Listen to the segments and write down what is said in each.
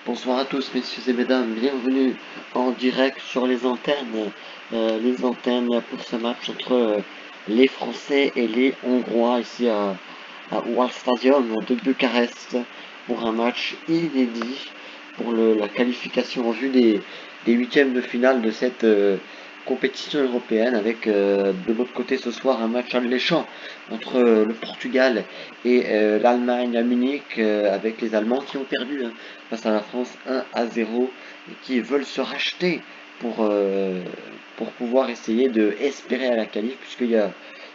Bonsoir à tous, messieurs et mesdames, bienvenue en direct sur les antennes pour ce match entre les Français et les Hongrois ici à World Stadium de Bucarest pour un match inédit pour la qualification en vue des huitièmes de finale de cette compétition européenne avec de l'autre côté ce soir un match alléchant entre le Portugal et l'Allemagne à Munich avec les Allemands qui ont perdu face à la France 1-0 et qui veulent se racheter pour pouvoir essayer de espérer à la qualif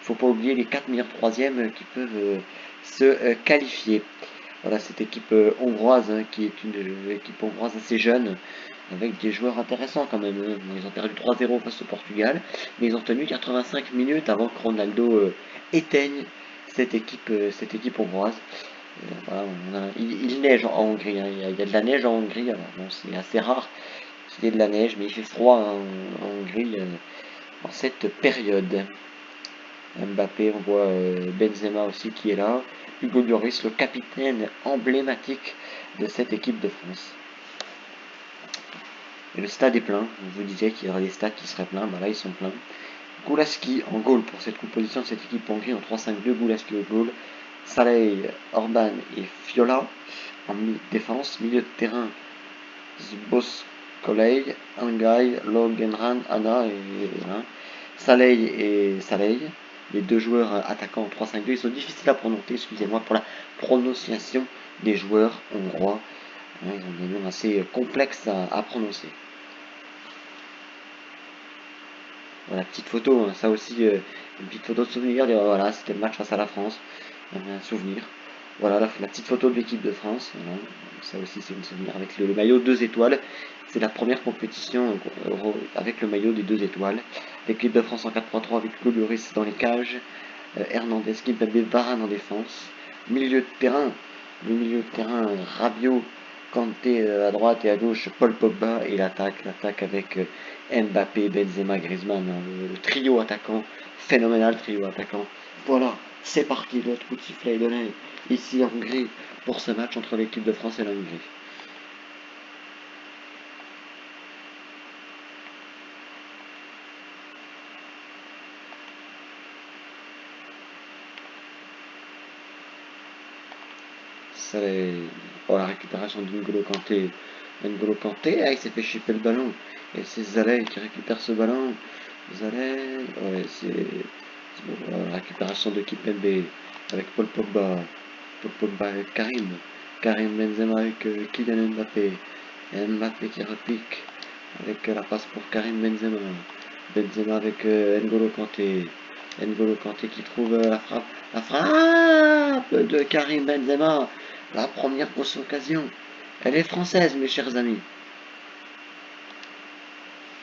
faut pas oublier les 4 meilleurs troisièmes qui peuvent se qualifier. Voilà cette équipe hongroise qui est une équipe hongroise assez jeune avec des joueurs intéressants quand même. Ils ont perdu 3-0 face au Portugal, mais ils ont tenu 85 minutes avant que Ronaldo éteigne cette équipe hongroise. Voilà, il neige en Hongrie, hein. Il y a de la neige en Hongrie, alors bon, c'est assez rare qu'il y ait de la neige, mais il fait froid en Hongrie en cette période. Mbappé, on voit Benzema aussi qui est là, Hugo Lloris, le capitaine emblématique de cette équipe de France. Et le stade est plein, je vous disais qu'il y aurait des stades qui seraient pleins, bah là ils sont pleins. Gulaski en goal pour cette composition de cette équipe Hongrie en 3-5-2, Gulaski au goal, Saleh, Orban et Fiola en défense, milieu de terrain, Zboskolej, Angay, Logenran, Anna et Saleh et Saleh, les deux joueurs attaquants en 3-5-2, ils sont difficiles à prononcer, excusez-moi pour la prononciation des joueurs hongrois, ils ont des noms assez complexes à prononcer. Voilà, petite photo, ça aussi, une petite photo de souvenir, voilà, c'était le match face à la France, un souvenir. Voilà la petite photo de l'équipe de France, voilà. Ça aussi c'est un souvenir avec le maillot 2 étoiles. C'est la première compétition avec le maillot des 2 étoiles. L'équipe de France en 4-3-3 avec Hugo Lloris dans les cages, Hernandez, Kimpembe, Varane en défense. Le milieu de terrain Rabiot, Kanté à droite et à gauche, Paul Pogba et l'attaque avec Mbappé, Benzema, Griezmann, le trio attaquant, phénoménal trio attaquant. Voilà, c'est parti, l'autre coup de sifflet est donné ici en Hongrie pour ce match entre l'équipe de France et la Hongrie. La récupération d'N'Golo Kanté. N'Golo Kanté, il s'est fait chipper le ballon. Et c'est Zalei qui récupère ce ballon. Zalei, ouais, c'est la récupération de Kimpembe avec Paul Pogba. Paul Pogba avec Karim. Karim Benzema avec Kylian Mbappé. Mbappé qui repique avec la passe pour Karim Benzema. Benzema avec N'Golo Kanté. N'Golo Kanté qui trouve la frappe de Karim Benzema. La première grosse occasion. Elle est française, mes chers amis.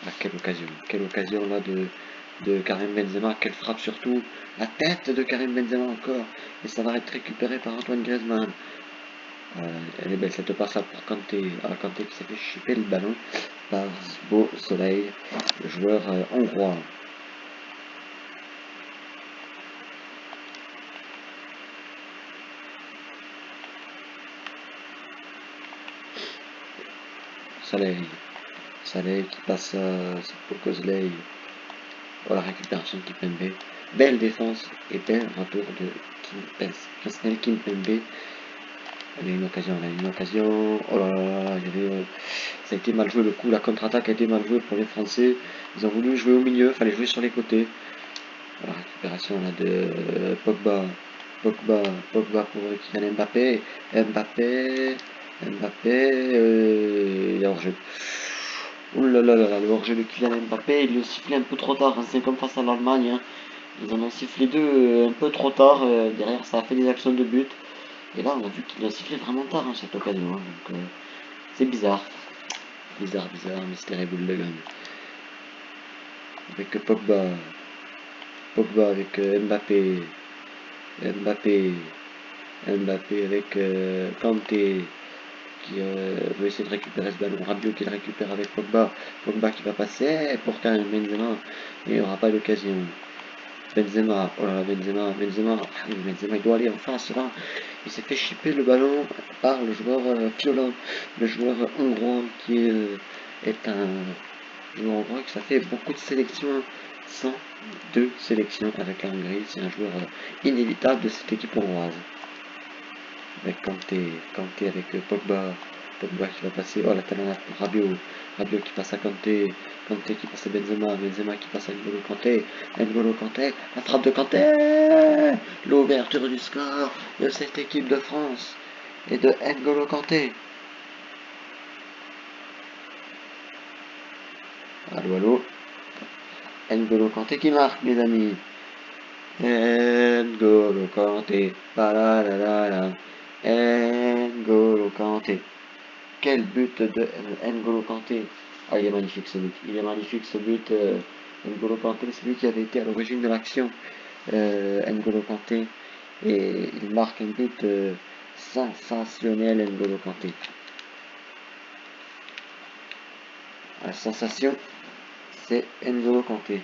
Ah, quelle occasion là de Karim Benzema, quelle frappe surtout. La tête de Karim Benzema encore. Et ça va être récupéré par Antoine Griezmann. Elle est belle cette passe pour Kanté. Kanté qui s'est fait chipper le ballon par Beau Soleil, le joueur hongrois. Saleh qui passe à Kozley. Voilà, récupération de Kimpembe. Belle défense et bel retour de Christelle Kimpembe. Elle a une occasion. Oh là là, ça a été mal joué le coup. La contre-attaque a été mal jouée pour les Français. Ils ont voulu jouer au milieu, fallait jouer sur les côtés. Voilà, récupération là de Pogba. Pogba pour Kylian Mbappé. Mbappé. Il y a hors-jeu. Ouh là là là, le hors-jeu de Kylian Mbappé, il le sifflé un peu trop tard, hein. C'est comme face à l'Allemagne, hein. Ils en ont sifflé deux un peu trop tard, derrière ça a fait des actions de but. Et là on a vu qu'il a sifflé vraiment tard cette occasion, hein. Donc c'est bizarre. Bizarre, Mystery Bulldogan. Avec Pogba avec Mbappé avec Kanté qui veut essayer de récupérer ce ballon. Rabiot qui le récupère avec Pogba. Pogba qui va passer pour Karim Benzema. Et il n'y aura pas d'occasion. Benzema, oh là là, Benzema, Benzema, il doit aller en face là. Il s'est fait chipper le ballon par le joueur violent, le joueur hongrois qui est un joueur hongrois qui a fait beaucoup de sélections, 102 sélections avec la Hongrie. C'est un joueur inévitable de cette équipe hongroise. Avec Kanté avec Pogba qui va passer, oh la talonnade pour Rabiot qui passe à Kanté qui passe à Benzema qui passe à N'Golo Kanté, la frappe de Kanté, l'ouverture du score de cette équipe de France et de N'Golo Kanté. Allô, N'Golo Kanté qui marque, mes amis. N'Golo Kanté, N'Golo Kanté. Quel but de N'Golo Kanté. Ah, il est magnifique ce but. Il est magnifique ce but. N'Golo Kanté, c'est lui qui avait été à l'origine de l'action. N'Golo Kanté. Et il marque un but sensationnel, N'Golo Kanté. La sensation, c'est N'Golo Kanté.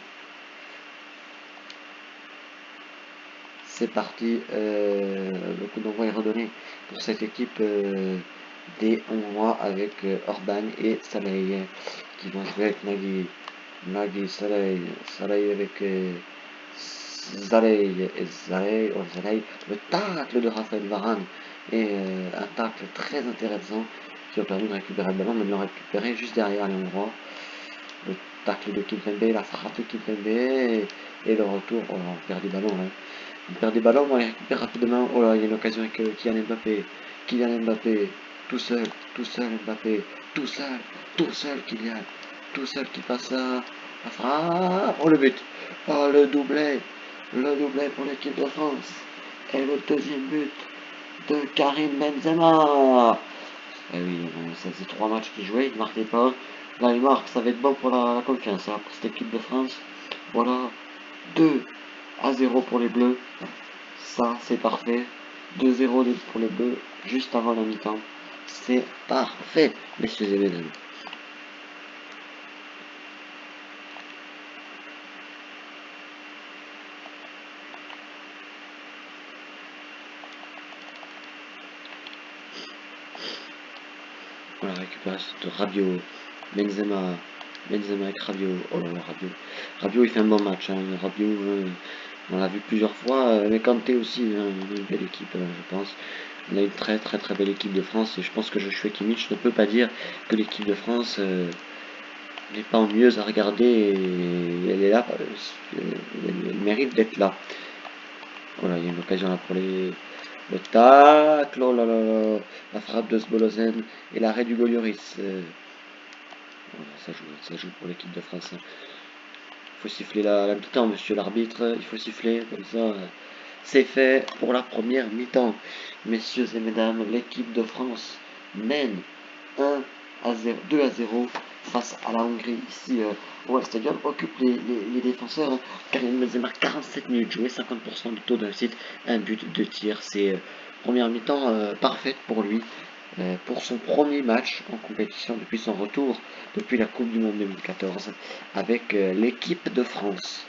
C'est parti, le coup d'envoi est redonné pour cette équipe des Hongrois avec Orban et Saleh qui vont jouer avec Nagy Saleh avec Zalei, le tacle de Raphaël Varane et un tacle très intéressant qui a permis de récupérer le ballon, mais de le récupérer juste derrière les Hongrois. Le tacle de Kimpembe, la frappe de Kimpembe et le retour, oh, on perd des ballons là. On perd des ballons, on les récupère rapidement. Oh là, il y a une occasion avec Kylian Mbappé, tout seul Mbappé, tout seul Kylian, tout seul qui passe à la frappe. Oh le but, oh le doublé pour l'équipe de France. Et le deuxième but de Karim Benzema. Eh oui, ça faisait 3 matchs qu'il jouait, il ne marquait pas. Là il marque, ça va être bon pour la confiance hein, pour cette équipe de France. Voilà, 2-0 pour les Bleus. Ça, c'est parfait. 2-0 pour les Bleus, juste avant la mi-temps. C'est parfait, messieurs et mesdames. Voilà, récupération de Rabiot, Benzema avec Rabiot. Oh là là, Rabiot il fait un bon match. Hein. Rabiot, on l'a vu plusieurs fois, mais Kanté aussi, hein, une belle équipe, je pense. On a une très belle équipe de France et je pense que Joshua Kimmich ne peut pas dire que l'équipe de France n'est pas ennuyeuse à regarder et elle est là, elle mérite d'être là. Voilà, il y a une occasion là pour le tacle, oh là là là, la frappe de Sbolozen et l'arrêt du Golioris. Voilà, ça joue pour l'équipe de France. Hein. Il faut siffler la mi-temps, monsieur l'arbitre, il faut siffler, comme ça c'est fait pour la première mi-temps. Messieurs et mesdames, l'équipe de France mène 2-0 face à la Hongrie ici au Stadium, occupe les défenseurs. Hein. Karim Benzema, 47 minutes jouées, 50% de taux de réussite, un but, 2 tirs. C'est première mi-temps parfaite pour lui. Pour son premier match en compétition depuis son retour, depuis la Coupe du Monde 2014, avec l'équipe de France.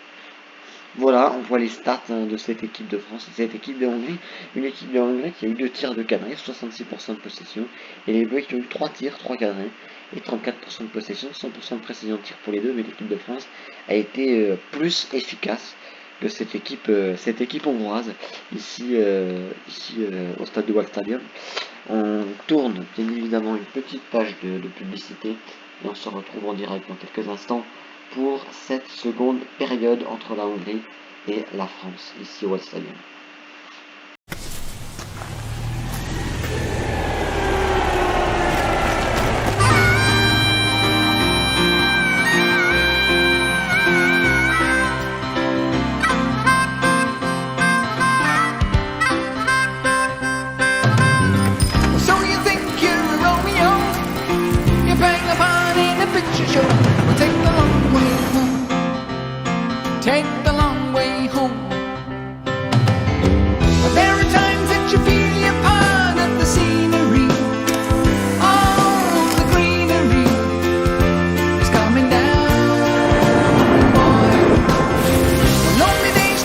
Voilà, on voit les stats hein, de cette équipe de France, cette équipe de Hongrie. Une équipe de Hongrie qui a eu 2 tirs de cadré, 66% de possession. Et les Bleus qui ont eu 3 tirs, 3 cadrés, et 34% de possession, 100% de précision de tir pour les deux. Mais l'équipe de France a été plus efficace que cette équipe hongroise, ici au stade de Waldstadion. On tourne bien évidemment une petite page de publicité et on se retrouve en direct dans quelques instants pour cette seconde période entre la Hongrie et la France, ici au Stadium. Take the long way home. There are times that you feel you're part of the scenery. All the greenery is coming down, boy. When lonely days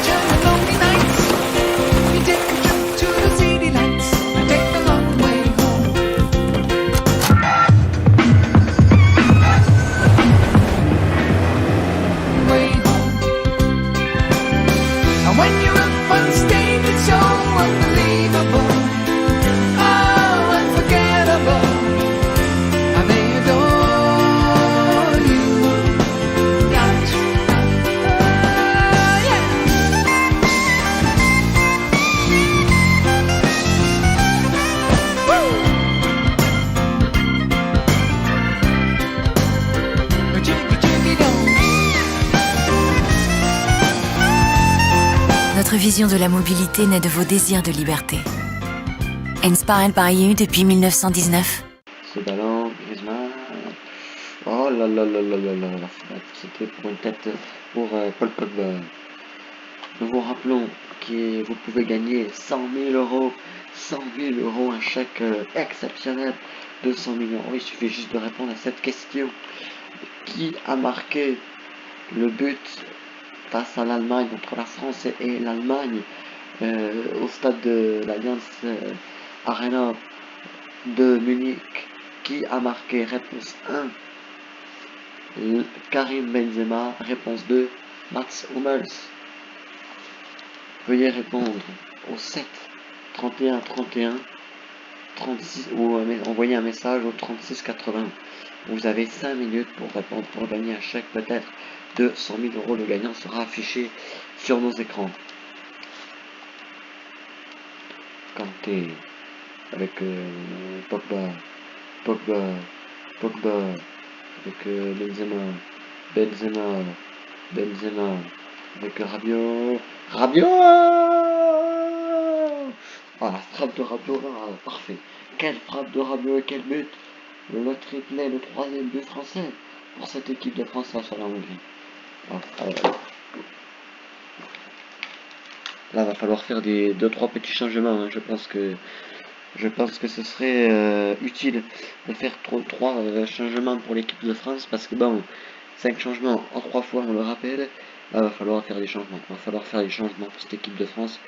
notre vision de la mobilité naît de vos désirs de liberté. Inspiré par EU depuis 1919. Ce ballon, Griezmann. Oh là là là là là là là. C'était pour une tête pour Paul Pogba. Nous vous rappelons que vous pouvez gagner 100 000 euros. 100 000 euros, un chèque exceptionnel de 100 millions. Il suffit juste de répondre à cette question. Qui a marqué le but face à l'Allemagne, entre la France et l'Allemagne, au stade de l'Alliance Arena de Munich? Qui a marqué? Réponse 1, Karim Benzema. Réponse 2, Mats Hummels. Veuillez répondre au 7 31 31 36 ou envoyer un message au 36 80. Vous avez 5 minutes pour répondre, pour gagner un chèque peut-être de 100 000 euros. Le gagnant sera affiché sur nos écrans. Kanté avec Pogba, avec Benzema avec Rabiot. Ah, la frappe de Rabiot là, parfait. Quelle frappe de Rabiot et quel but! Le triplé, le troisième but français pour cette équipe de France face à la Hongrie. Là, va falloir faire des 2-3 petits changements. Hein. Je pense que ce serait utile de faire 3 changements pour l'équipe de France parce que bon, 5 changements en 3 fois, on le rappelle. Là, va falloir faire des changements. Va falloir faire des changements pour cette équipe de France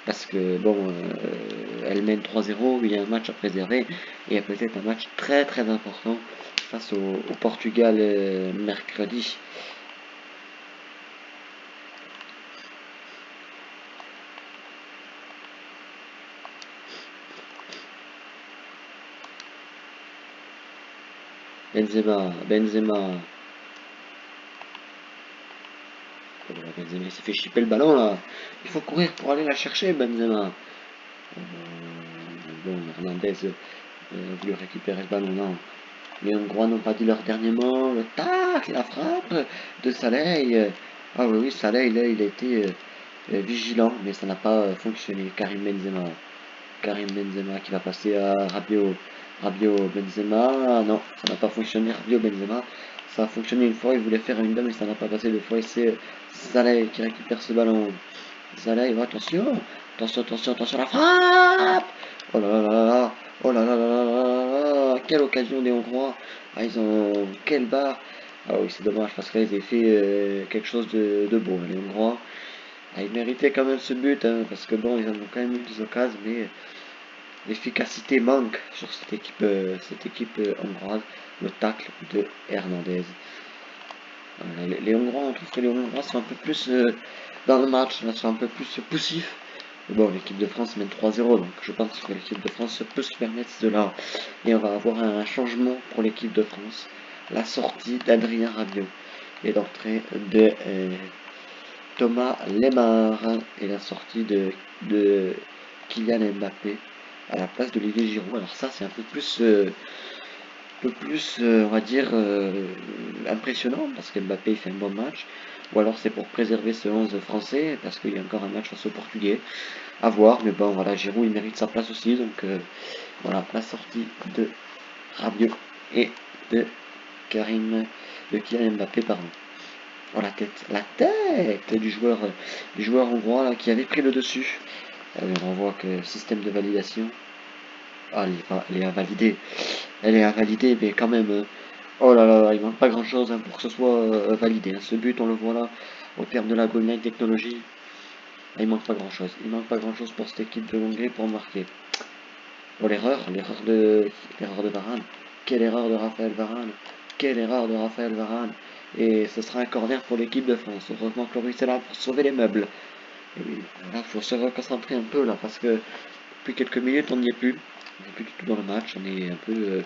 parce que bon, elle mène 3-0. Il y a un match à préserver et il y a peut-être un match très très important face au Portugal mercredi. Benzema. Benzema, il s'est fait chipper le ballon là. Il faut courir pour aller la chercher, Benzema. Bon, Hernandez voulait récupérer le ballon, non. Les Hongrois n'ont pas dit leur dernier mot. Le tac, la frappe de Saleh. Ah oui, Saleh, là, il a été vigilant, mais ça n'a pas fonctionné. Karim Benzema qui va passer à Rabiot. Benzema. Non, ça n'a pas fonctionné. Rabiot, Benzema. Ça a fonctionné une fois, il voulait faire une dame, mais ça n'a pas passé 2 fois. Et c'est Saleh qui récupère ce ballon. Saleh, attention, la frappe! Oh là là là là, oh là là là là là là, quelle occasion des Hongrois! Ah, ils ont quelle barre! Ah oui, c'est dommage parce qu'ils avaient fait quelque chose de beau, les Hongrois. Ah, ils méritaient quand même ce but, hein, parce que bon, ils en ont quand même eu des occasions, mais l'efficacité manque sur cette équipe hongroise. Le tacle de Hernandez. Les Hongrois, on trouve que les Hongrois sont un peu plus dans le match, là, sont un peu plus poussifs. Mais bon, l'équipe de France mène 3-0, donc je pense que l'équipe de France peut se permettre cela. Et on va avoir un changement pour l'équipe de France. La sortie d'Adrien Rabiot et l'entrée de Thomas Lemar et la sortie de Kylian Mbappé à la place d'Olivier Giroud. Alors ça, c'est un peu plus on va dire, impressionnant, parce que Mbappé fait un bon match, ou alors c'est pour préserver ce 11 français, parce qu'il y a encore un match face au Portugais, à voir, mais bon, voilà, Giroud, il mérite sa place aussi, donc voilà, la sortie de Rabiot et de Kylian Mbappé, pardon. Oh, la tête du joueur hongrois, là, qui avait pris le dessus. On voit que système de validation, ah, elle est invalidée. Elle est invalidée, mais quand même, oh là là, il manque pas grand chose pour que ce soit validé. Hein. Ce but, on le voit là, au terme de la goal line technologie, il manque pas grand chose. Il manque pas grand chose pour cette équipe de Hongrie pour marquer. Oh, l'erreur de Varane. Quelle erreur de Raphaël Varane. Et ce sera un corner pour l'équipe de France. Heureusement que Loris est là pour sauver les meubles. Et là, il faut se reconcentrer un peu là, parce que depuis quelques minutes, on n'y est plus. On n'est plus du tout dans le match, on est un peu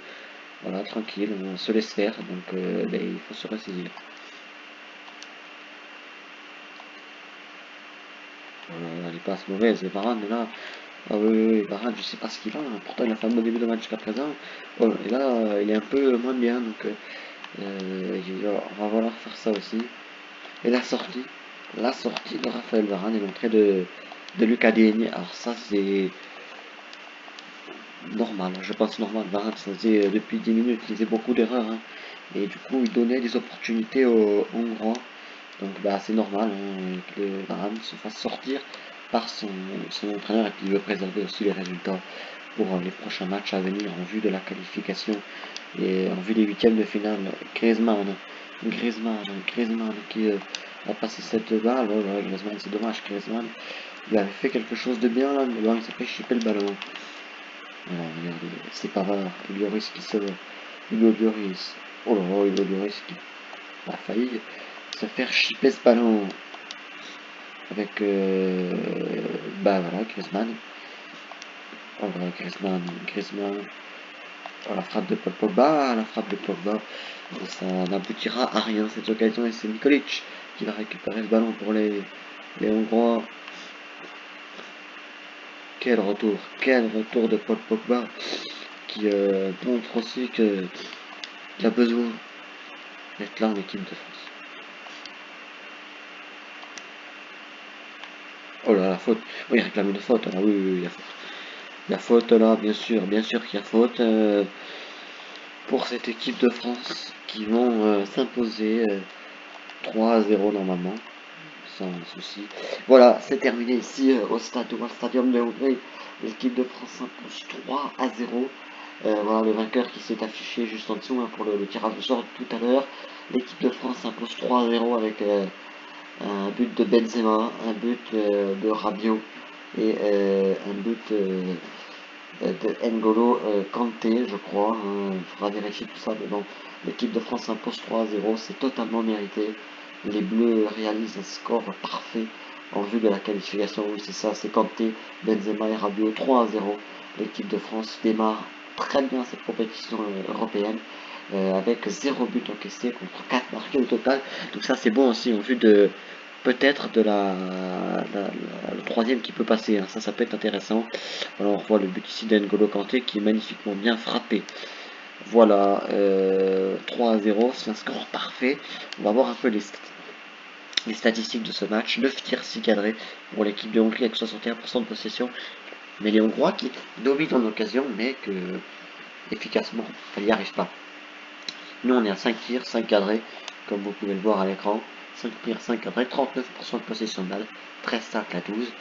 voilà, tranquille, on se laisse faire, donc il faut se ressaisir. Elle est pas mauvaise, Varane là. Ah oui, Varane, je sais pas ce qu'il a, hein. Pourtant il a fait un bon début de match jusqu'à présent. Oh, et là, il est un peu moins bien, donc on va falloir faire ça aussi. Et la sortie de Raphaël Varane et l'entrée de de Lucas Digne. Alors ça c'est normal, je pense normal. Varane, ça faisait depuis 10 minutes, il faisait beaucoup d'erreurs, hein. Et du coup il donnait des opportunités aux Hongrois. Donc bah c'est normal, hein, que Varane se fasse sortir par son entraîneur et qu'il veut préserver aussi les résultats pour les prochains matchs à venir en vue de la qualification et en vue des huitièmes de finale. Griezmann qui a passé cette balle. Oh là, Griezmann, c'est dommage, Griezmann il avait fait quelque chose de bien là, mais bon, il s'est fait chipper le ballon. Voilà, regardez, c'est Pavard, Lloris qui se... Hugo Lloris, oh là là, Hugo Lloris qui a failli se faire chipper ce ballon avec bah voilà, Griezmann. Oh là, Griezmann. Oh, la frappe de Paul Pogba, ça n'aboutira à rien cette occasion et c'est Nikolic qui va récupérer le ballon pour les Hongrois. Quel retour de Paul Pogba qui montre aussi qu'il a besoin d'être là en équipe de France. Oh là, la faute. Oui, il réclame une faute. Ah, oui, il y a faute. Il y a faute là, bien sûr qu'il y a faute pour cette équipe de France qui vont s'imposer 3-0 normalement, sans souci. Voilà, c'est terminé ici au Stadium de Hongrie. L'équipe de France s'impose 3-0. Voilà le vainqueur qui s'est affiché juste en dessous, hein, pour le tirage au sort tout à l'heure. L'équipe de France s'impose 3-0 avec un but de Benzema, un but de Rabiot et un but de N'Golo Kanté, je crois. Il faudra vérifier tout ça. Mais bon, l'équipe de France s'impose 3-0, c'est totalement mérité. Les Bleus réalisent un score parfait en vue de la qualification. Oui, c'est ça, c'est Kanté, Benzema et Rabiot, 3-0. L'équipe de France démarre très bien cette compétition européenne avec 0 but encaissé contre 4 marqués au total. Donc ça c'est bon aussi en vue de peut-être de le troisième qui peut passer, hein. Ça peut être intéressant. Voilà, on revoit le but ici d'N'Golo Kanté qui est magnifiquement bien frappé. Voilà, 3-0, c'est un score parfait. On va voir un peu les statistiques de ce match. 9 tirs 6 cadrés pour l'équipe de Hongrie avec 61% de possession. Mais les Hongrois qui dominent en occasion, mais que efficacement, elle n'y arrive pas. Nous on est à 5 tirs, 5 cadrés, comme vous pouvez le voir à l'écran. 5 tirs, 5 cadrés, 39% de possession de balle, 13-5 à 12.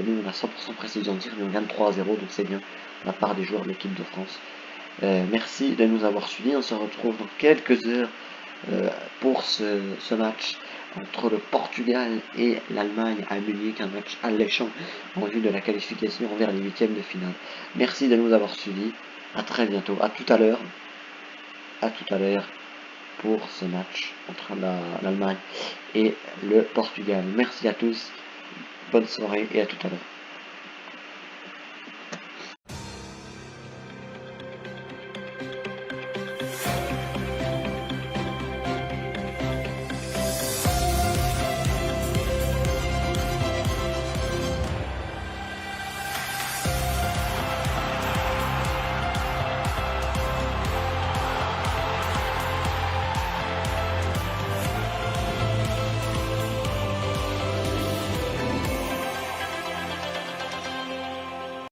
Nous on a 100% de précision de tir, mais on gagne 3-0, donc c'est bien de la part des joueurs de l'équipe de France. Merci de nous avoir suivis, on se retrouve dans quelques heures pour ce match entre le Portugal et l'Allemagne à Munich, un match alléchant en vue de la qualification vers les huitièmes de finale. Merci de nous avoir suivis, à très bientôt, à tout à l'heure pour ce match entre l'Allemagne et le Portugal. Merci à tous, bonne soirée et à tout à l'heure.